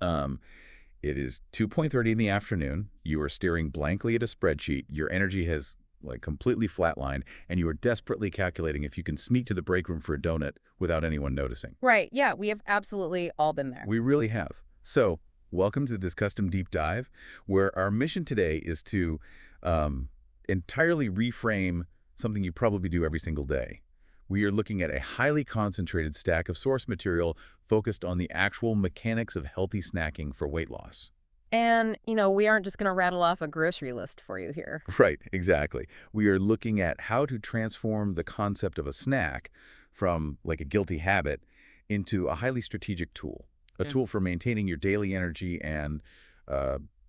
Um, it is 2:30 in the afternoon. You are staring blankly at a spreadsheet. Your energy has like completely flatlined, and you are desperately calculating if you can sneak to the break room for a donut without anyone noticing. Right. Yeah, we have absolutely all been there. We really have. So, welcome to this custom deep dive, where our mission today is to entirely reframe something you probably do every single day. We are looking at a highly concentrated stack of source material focused on the actual mechanics of healthy snacking for weight loss. And, we aren't just going to rattle off a grocery list for you here. Right, exactly. We are looking at how to transform the concept of a snack from like a guilty habit into a highly strategic tool, a tool for maintaining your daily energy and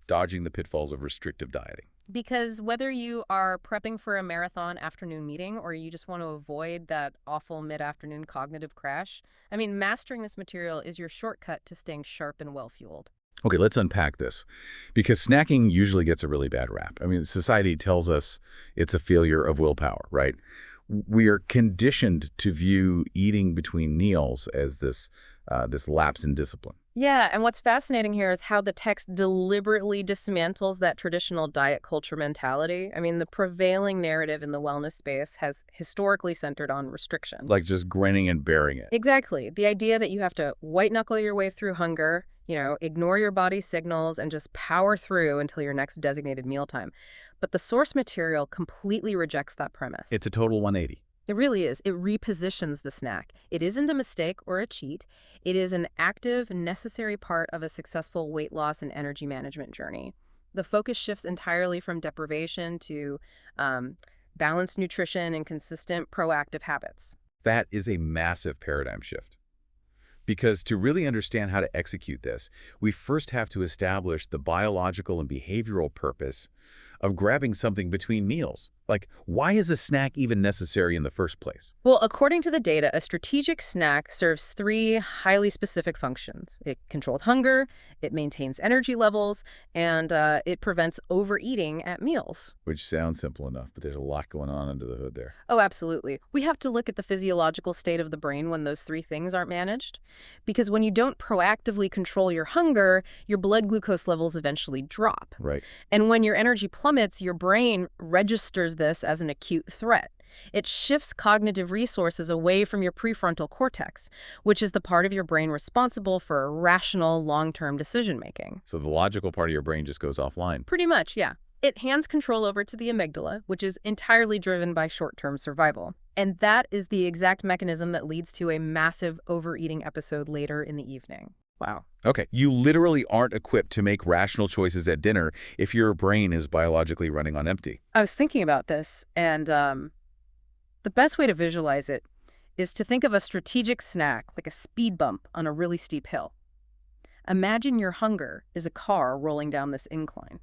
dodging the pitfalls of restrictive dieting. Because whether you are prepping for a marathon afternoon meeting or you just want to avoid that awful mid-afternoon cognitive crash, I mean, mastering this material is your shortcut to staying sharp and well-fueled. Okay, let's unpack this, because snacking usually gets a really bad rap. I mean, society tells us it's a failure of willpower, right? We are conditioned to view eating between meals as this lapse in discipline. Yeah, and what's fascinating here is how the text deliberately dismantles that traditional diet culture mentality. I mean, the prevailing narrative in the wellness space has historically centered on restriction. Like just grinning and bearing it. Exactly. The idea that you have to white-knuckle your way through hunger, ignore your body's signals and just power through until your next designated mealtime. But the source material completely rejects that premise. It's a total 180. It really is. It repositions the snack. It isn't a mistake or a cheat. It is an active, necessary part of a successful weight loss and energy management journey. The focus shifts entirely from deprivation to balanced nutrition and consistent proactive habits. That is a massive paradigm shift. Because to really understand how to execute this, we first have to establish the biological and behavioral purpose of grabbing something between meals. Like, why is a snack even necessary in the first place? Well, according to the data, a strategic snack serves three highly specific functions. It controls hunger, it maintains energy levels, and it prevents overeating at meals. Which sounds simple enough, but there's a lot going on under the hood there. Oh, absolutely. We have to look at the physiological state of the brain when those three things aren't managed. Because when you don't proactively control your hunger, your blood glucose levels eventually drop. Right. And when your energy plummets, your brain registers this as an acute threat. It shifts cognitive resources away from your prefrontal cortex, which is the part of your brain responsible for rational, long-term decision-making. So the logical part of your brain just goes offline. Pretty much, yeah. It hands control over to the amygdala, which is entirely driven by short-term survival. And that is the exact mechanism that leads to a massive overeating episode later in the evening. Wow. Okay, you literally aren't equipped to make rational choices at dinner if your brain is biologically running on empty. I was thinking about this, and the best way to visualize it is to think of a strategic snack like a speed bump on a really steep hill. Imagine your hunger is a car rolling down this incline.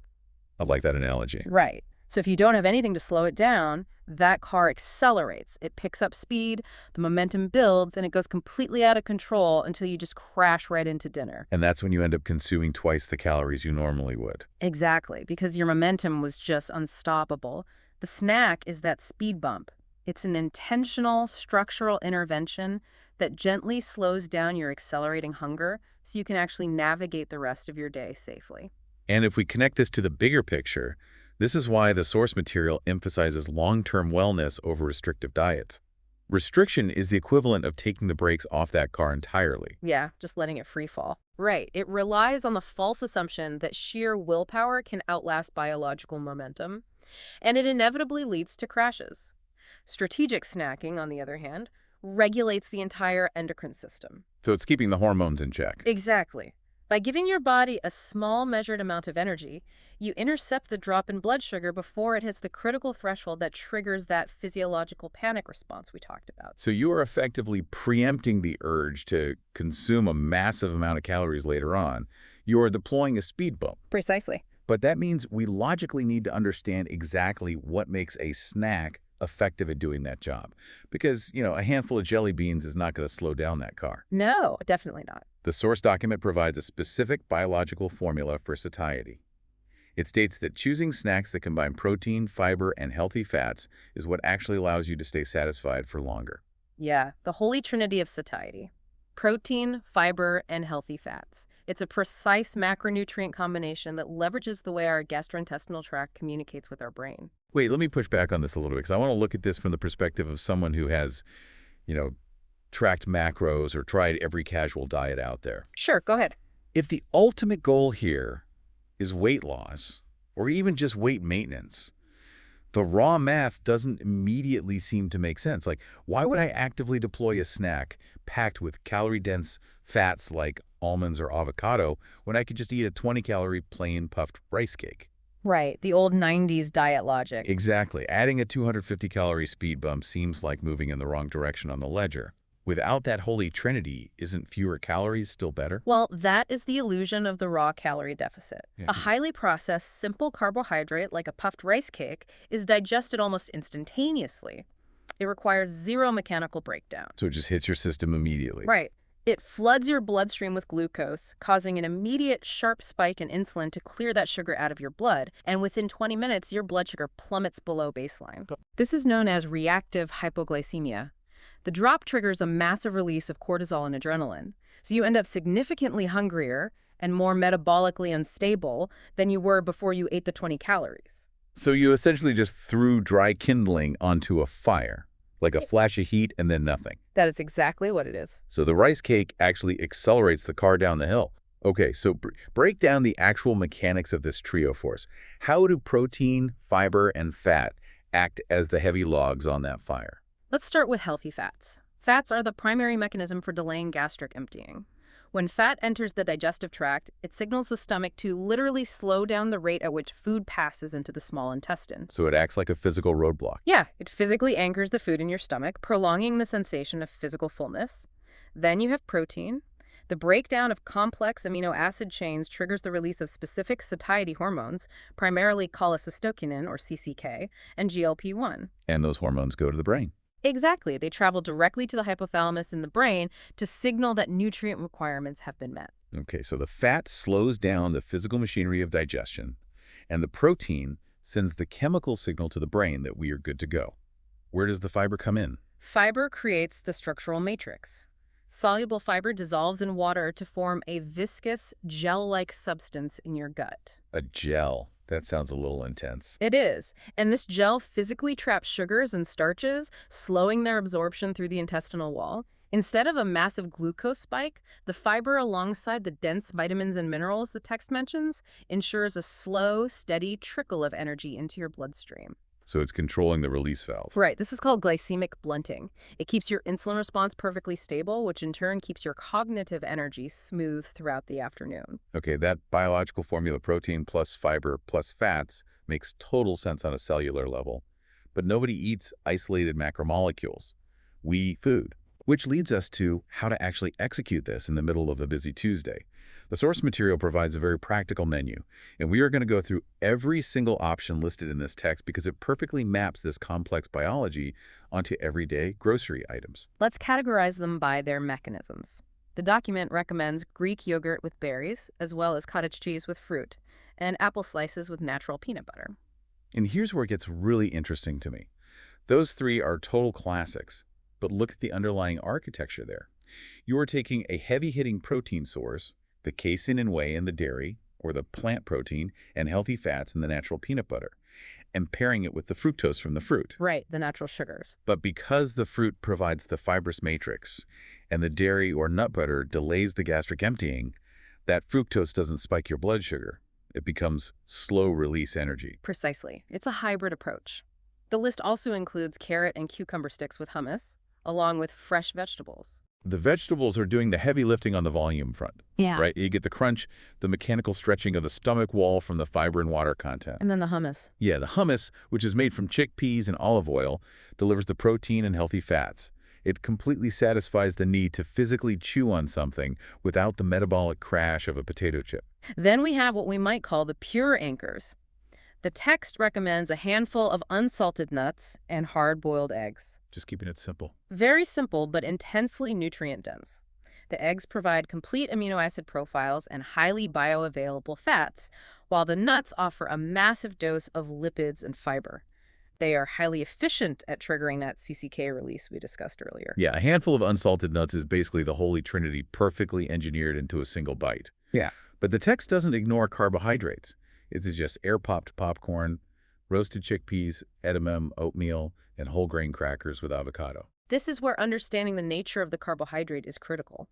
I like that analogy. Right. So if you don't have anything to slow it down, that car accelerates. It picks up speed, the momentum builds, and it goes completely out of control until you just crash right into dinner. And that's when you end up consuming twice the calories you normally would. Exactly, because your momentum was just unstoppable. The snack is that speed bump. It's an intentional, structural intervention that gently slows down your accelerating hunger so you can actually navigate the rest of your day safely. And if we connect this to the bigger picture, this is why the source material emphasizes long-term wellness over restrictive diets. Restriction is the equivalent of taking the brakes off that car entirely. Yeah, just letting it free fall. Right. It relies on the false assumption that sheer willpower can outlast biological momentum, and it inevitably leads to crashes. Strategic snacking, on the other hand, regulates the entire endocrine system. So it's keeping the hormones in check. Exactly. By giving your body a small measured amount of energy, you intercept the drop in blood sugar before it hits the critical threshold that triggers that physiological panic response we talked about. So you are effectively preempting the urge to consume a massive amount of calories later on. You are deploying a speed bump. Precisely. But that means we logically need to understand exactly what makes a snack effective at doing that job. Because, a handful of jelly beans is not going to slow down that car. No, definitely not. The source document provides a specific biological formula for satiety. It states that choosing snacks that combine protein, fiber, and healthy fats is what actually allows you to stay satisfied for longer. Yeah, the holy trinity of satiety. Protein, fiber, and healthy fats. It's a precise macronutrient combination that leverages the way our gastrointestinal tract communicates with our brain. Wait, let me push back on this a little bit because I want to look at this from the perspective of someone who has, you know, tracked macros or tried every casual diet out there. Sure, go ahead. If the ultimate goal here is weight loss or even just weight maintenance, the raw math doesn't immediately seem to make sense. Like, why would I actively deploy a snack packed with calorie-dense fats like almonds or avocado when I could just eat a 20-calorie plain puffed rice cake? Right, the old 90s diet logic. Exactly. Adding a 250-calorie speed bump seems like moving in the wrong direction on the ledger. Without that holy trinity, isn't fewer calories still better? Well, that is the illusion of the raw calorie deficit. Yeah. A highly processed, simple carbohydrate like a puffed rice cake is digested almost instantaneously. It requires zero mechanical breakdown. So it just hits your system immediately. Right. It floods your bloodstream with glucose, causing an immediate sharp spike in insulin to clear that sugar out of your blood, and within 20 minutes, your blood sugar plummets below baseline. This is known as reactive hypoglycemia. The drop triggers a massive release of cortisol and adrenaline, so you end up significantly hungrier and more metabolically unstable than you were before you ate the 20 calories. So you essentially just threw dry kindling onto a fire, like a flash of heat and then nothing. That is exactly what it is. So the rice cake actually accelerates the car down the hill. Okay, so break down the actual mechanics of this trio force. How do protein, fiber, and fat act as the heavy logs on that fire? Let's start with healthy fats. Fats are the primary mechanism for delaying gastric emptying. When fat enters the digestive tract, it signals the stomach to literally slow down the rate at which food passes into the small intestine. So it acts like a physical roadblock. Yeah, it physically anchors the food in your stomach, prolonging the sensation of physical fullness. Then you have protein. The breakdown of complex amino acid chains triggers the release of specific satiety hormones, primarily cholecystokinin, or CCK, and GLP-1. And those hormones go to the brain. Exactly. They travel directly to the hypothalamus in the brain to signal that nutrient requirements have been met. Okay, so the fat slows down the physical machinery of digestion, and the protein sends the chemical signal to the brain that we are good to go. Where does the fiber come in? Fiber creates the structural matrix. Soluble fiber dissolves in water to form a viscous, gel-like substance in your gut. A gel. That sounds a little intense. It is. And this gel physically traps sugars and starches, slowing their absorption through the intestinal wall. Instead of a massive glucose spike, the fiber alongside the dense vitamins and minerals the text mentions ensures a slow, steady trickle of energy into your bloodstream. So it's controlling the release valve. Right. This is called glycemic blunting. It keeps your insulin response perfectly stable, which in turn keeps your cognitive energy smooth throughout the afternoon. Okay, that biological formula, protein plus fiber plus fats, makes total sense on a cellular level. But nobody eats isolated macromolecules. We eat food. Which leads us to how to actually execute this in the middle of a busy Tuesday. The source material provides a very practical menu, and we are going to go through every single option listed in this text because it perfectly maps this complex biology onto everyday grocery items. Let's categorize them by their mechanisms. The document recommends Greek yogurt with berries, as well as cottage cheese with fruit, and apple slices with natural peanut butter. And here's where it gets really interesting to me. Those three are total classics, but look at the underlying architecture there. You are taking a heavy-hitting protein source, the casein and whey in the dairy, or the plant protein and healthy fats in the natural peanut butter, and pairing it with the fructose from the fruit. Right, the natural sugars. But because the fruit provides the fibrous matrix and the dairy or nut butter delays the gastric emptying, that fructose doesn't spike your blood sugar. It becomes slow-release energy. Precisely. It's a hybrid approach. The list also includes carrot and cucumber sticks with hummus, along with fresh vegetables. The vegetables are doing the heavy lifting on the volume front. Yeah. Right? You get the crunch, the mechanical stretching of the stomach wall from the fiber and water content. And then the hummus. Yeah, the hummus, which is made from chickpeas and olive oil, delivers the protein and healthy fats. It completely satisfies the need to physically chew on something without the metabolic crash of a potato chip. Then we have what we might call the pure anchors. The text recommends a handful of unsalted nuts and hard-boiled eggs. Just keeping it simple. Very simple, but intensely nutrient-dense. The eggs provide complete amino acid profiles and highly bioavailable fats, while the nuts offer a massive dose of lipids and fiber. They are highly efficient at triggering that CCK release we discussed earlier. Yeah, a handful of unsalted nuts is basically the holy trinity perfectly engineered into a single bite. Yeah. But the text doesn't ignore carbohydrates. It suggests air-popped popcorn, roasted chickpeas, edamame, oatmeal, and whole grain crackers with avocado. This is where understanding the nature of the carbohydrate is critical.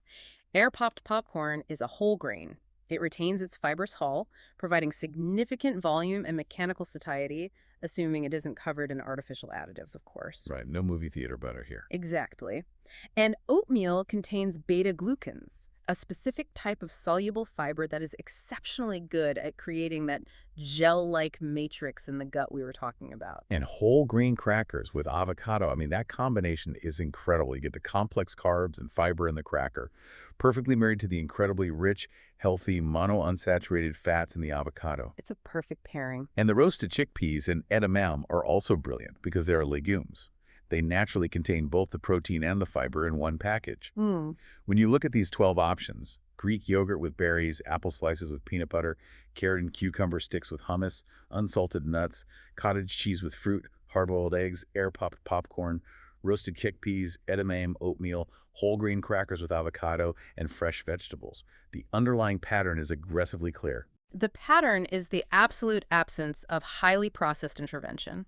Air-popped popcorn is a whole grain. It retains its fibrous hull, providing significant volume and mechanical satiety, assuming it isn't covered in artificial additives, of course. Right, no movie theater butter here. Exactly. And oatmeal contains beta-glucans, a specific type of soluble fiber that is exceptionally good at creating that gel-like matrix in the gut we were talking about. And whole grain crackers with avocado, I mean, that combination is incredible. You get the complex carbs and fiber in the cracker, perfectly married to the incredibly rich, healthy, monounsaturated fats in the avocado. It's a perfect pairing. And the roasted chickpeas and edamame are also brilliant because they are legumes. They naturally contain both the protein and the fiber in one package. Mm. When you look at these 12 options, Greek yogurt with berries, apple slices with peanut butter, carrot and cucumber sticks with hummus, unsalted nuts, cottage cheese with fruit, hard-boiled eggs, air-popped popcorn, roasted chickpeas, edamame, oatmeal, whole grain crackers with avocado, and fresh vegetables. The underlying pattern is aggressively clear. The pattern is the absolute absence of highly processed intervention.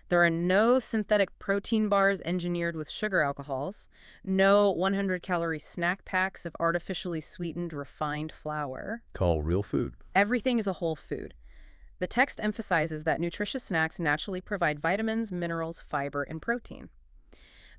There are no synthetic protein bars engineered with sugar alcohols, no 100-calorie snack packs of artificially sweetened refined flour. It's all real food. Everything is a whole food. The text emphasizes that nutritious snacks naturally provide vitamins, minerals, fiber, and protein.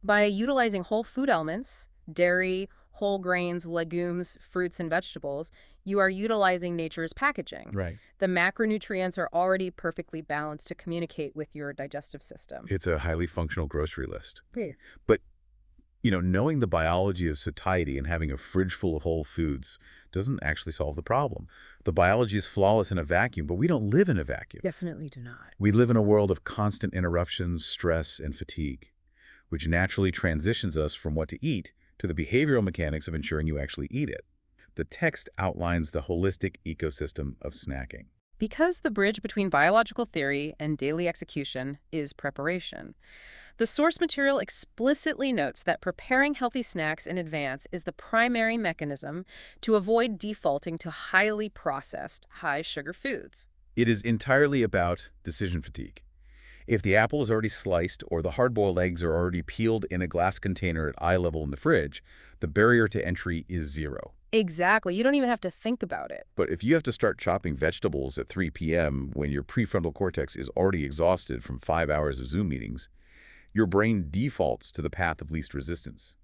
By utilizing whole food elements, dairy, whole grains, legumes, fruits, and vegetables, you are utilizing nature's packaging. Right. The macronutrients are already perfectly balanced to communicate with your digestive system. It's a highly functional grocery list. Yeah. But, knowing the biology of satiety and having a fridge full of whole foods doesn't actually solve the problem. The biology is flawless in a vacuum, but we don't live in a vacuum. Definitely do not. We live in a world of constant interruptions, stress, and fatigue, which naturally transitions us from what to eat to the behavioral mechanics of ensuring you actually eat it. The text outlines the holistic ecosystem of snacking. Because the bridge between biological theory and daily execution is preparation. The source material explicitly notes that preparing healthy snacks in advance is the primary mechanism to avoid defaulting to highly processed, high-sugar foods. It is entirely about decision fatigue. If the apple is already sliced or the hard-boiled eggs are already peeled in a glass container at eye level in the fridge, the barrier to entry is zero. Exactly. You don't even have to think about it. But if you have to start chopping vegetables at 3 p.m. when your prefrontal cortex is already exhausted from 5 hours of Zoom meetings, your brain defaults to the path of least resistance.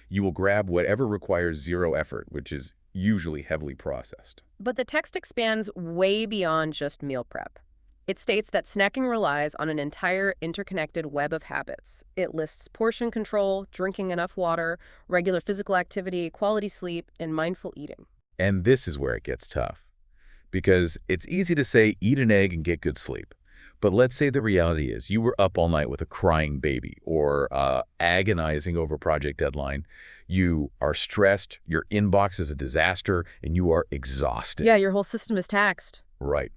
You will grab whatever requires zero effort, which is usually heavily processed. But the text expands way beyond just meal prep. It states that snacking relies on an entire interconnected web of habits. It lists portion control, drinking enough water, regular physical activity, quality sleep, and mindful eating. And this is where it gets tough. Because it's easy to say, eat an egg and get good sleep. But let's say the reality is you were up all night with a crying baby or agonizing over a project deadline. You are stressed, your inbox is a disaster, and you are exhausted. Yeah, your whole system is taxed. Right.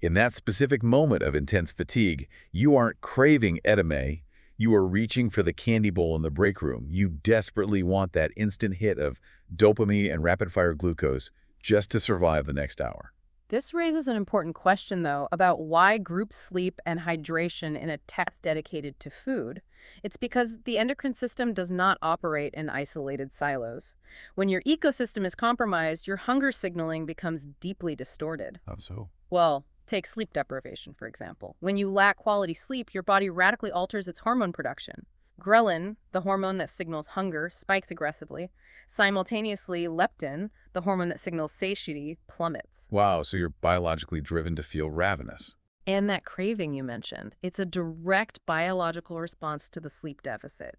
In that specific moment of intense fatigue, you aren't craving edamame. You are reaching for the candy bowl in the break room. You desperately want that instant hit of dopamine and rapid-fire glucose just to survive the next hour. This raises an important question, though, about why group sleep and hydration in a text dedicated to food. It's because the endocrine system does not operate in isolated silos. When your ecosystem is compromised, your hunger signaling becomes deeply distorted. How so? Well, take sleep deprivation, for example. When you lack quality sleep, your body radically alters its hormone production. Ghrelin, the hormone that signals hunger, spikes aggressively. Simultaneously, leptin, the hormone that signals satiety, plummets. Wow, so you're biologically driven to feel ravenous. And that craving you mentioned, it's a direct biological response to the sleep deficit.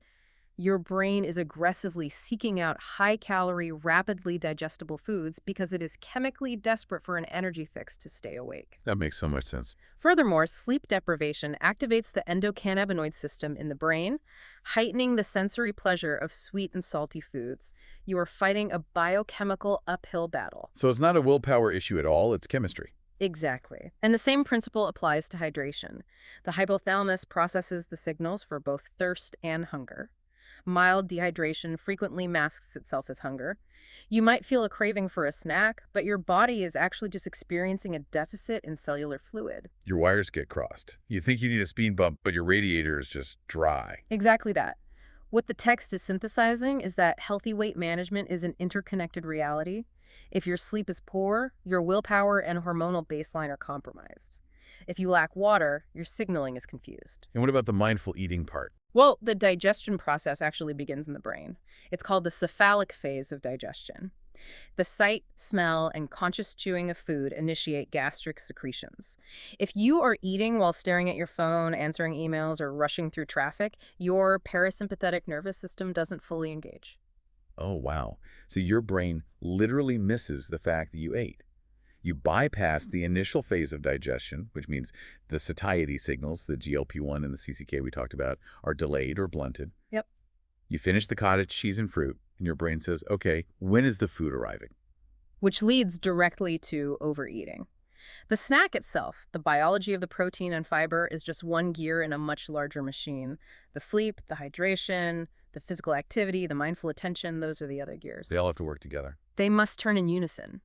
Your brain is aggressively seeking out high-calorie, rapidly digestible foods because it is chemically desperate for an energy fix to stay awake. That makes so much sense. Furthermore, sleep deprivation activates the endocannabinoid system in the brain, heightening the sensory pleasure of sweet and salty foods. You are fighting a biochemical uphill battle. So it's not a willpower issue at all, it's chemistry. Exactly. And the same principle applies to hydration. The hypothalamus processes the signals for both thirst and hunger. Mild dehydration frequently masks itself as hunger. You might feel a craving for a snack, but your body is actually just experiencing a deficit in cellular fluid. Your wires get crossed. You think you need a speed bump, but your radiator is just dry. Exactly that. What the text is synthesizing is that healthy weight management is an interconnected reality. If your sleep is poor, your willpower and hormonal baseline are compromised. If you lack water, your signaling is confused. And what about the mindful eating part? Well, the digestion process actually begins in the brain. It's called the cephalic phase of digestion. The sight, smell, and conscious chewing of food initiate gastric secretions. If you are eating while staring at your phone, answering emails, or rushing through traffic, your parasympathetic nervous system doesn't fully engage. Oh, wow. So your brain literally misses the fact that you ate. You bypass the initial phase of digestion, which means the satiety signals, the GLP-1 and the CCK we talked about, are delayed or blunted. Yep. You finish the cottage cheese and fruit, and your brain says, okay, when is the food arriving? Which leads directly to overeating. The snack itself, the biology of the protein and fiber, is just one gear in a much larger machine. The sleep, the hydration, the physical activity, the mindful attention, those are the other gears. They all have to work together. They must turn in unison.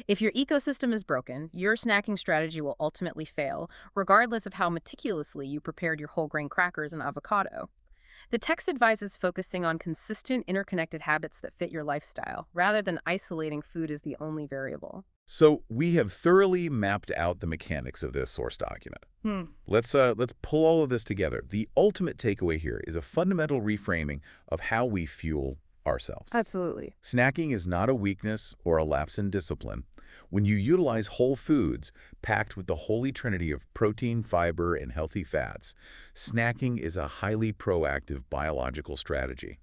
If your ecosystem is broken, your snacking strategy will ultimately fail, regardless of how meticulously you prepared your whole grain crackers and avocado. The text advises focusing on consistent, interconnected habits that fit your lifestyle, rather than isolating food as the only variable. So we have thoroughly mapped out the mechanics of this source document. Let's pull all of this together. The ultimate takeaway here is a fundamental reframing of how we fuel ourselves. Absolutely. Snacking is not a weakness or a lapse in discipline. When you utilize whole foods packed with the holy trinity of protein, fiber, and healthy fats, snacking is a highly proactive biological strategy.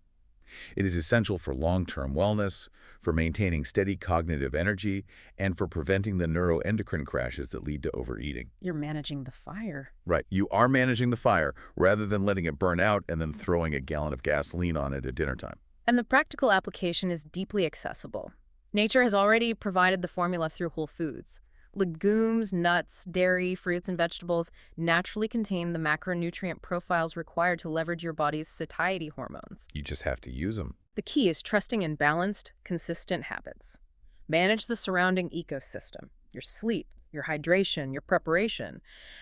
It is essential for long-term wellness, for maintaining steady cognitive energy, and for preventing the neuroendocrine crashes that lead to overeating. You're managing the fire. Right, you are managing the fire rather than letting it burn out and then throwing a gallon of gasoline on it at dinner time. And the practical application is deeply accessible. Nature has already provided the formula through whole foods. Legumes, nuts, dairy, fruits, and vegetables naturally contain the macronutrient profiles required to leverage your body's satiety hormones. You just have to use them. The key is trusting in balanced, consistent habits. Manage the surrounding ecosystem, your sleep, your hydration, your preparation,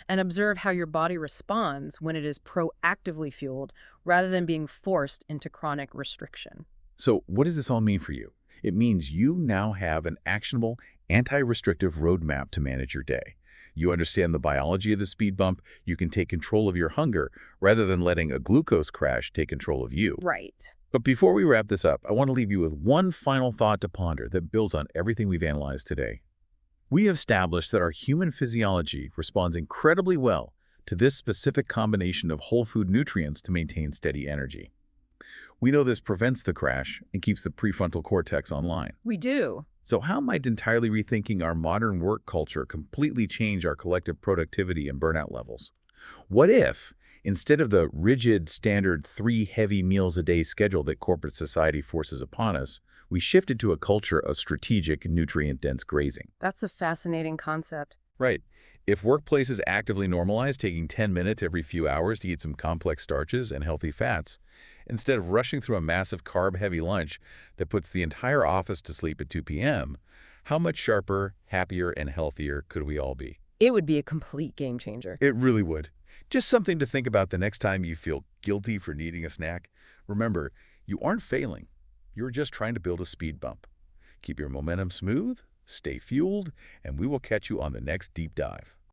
and observe how your body responds when it is proactively fueled rather than being forced into chronic restriction. So what does this all mean for you? It means you now have an actionable, anti-restrictive roadmap to manage your day. You understand the biology of the speed bump. You can take control of your hunger rather than letting a glucose crash take control of you. Right. But before we wrap this up, I want to leave you with one final thought to ponder that builds on everything we've analyzed today. We have established that our human physiology responds incredibly well to this specific combination of whole food nutrients to maintain steady energy. We know this prevents the crash and keeps the prefrontal cortex online. We do. So how might entirely rethinking our modern work culture completely change our collective productivity and burnout levels? What if, instead of the rigid, standard 3 heavy meals a day schedule that corporate society forces upon us, we shifted to a culture of strategic, nutrient-dense grazing? That's a fascinating concept. Right. If workplaces actively normalize taking 10 minutes every few hours to eat some complex starches and healthy fats, instead of rushing through a massive carb-heavy lunch that puts the entire office to sleep at 2 p.m., how much sharper, happier, and healthier could we all be? It would be a complete game changer. It really would. Just something to think about the next time you feel guilty for needing a snack. Remember, you aren't failing. You're just trying to build a speed bump. Keep your momentum smooth, stay fueled, and we will catch you on the next deep dive.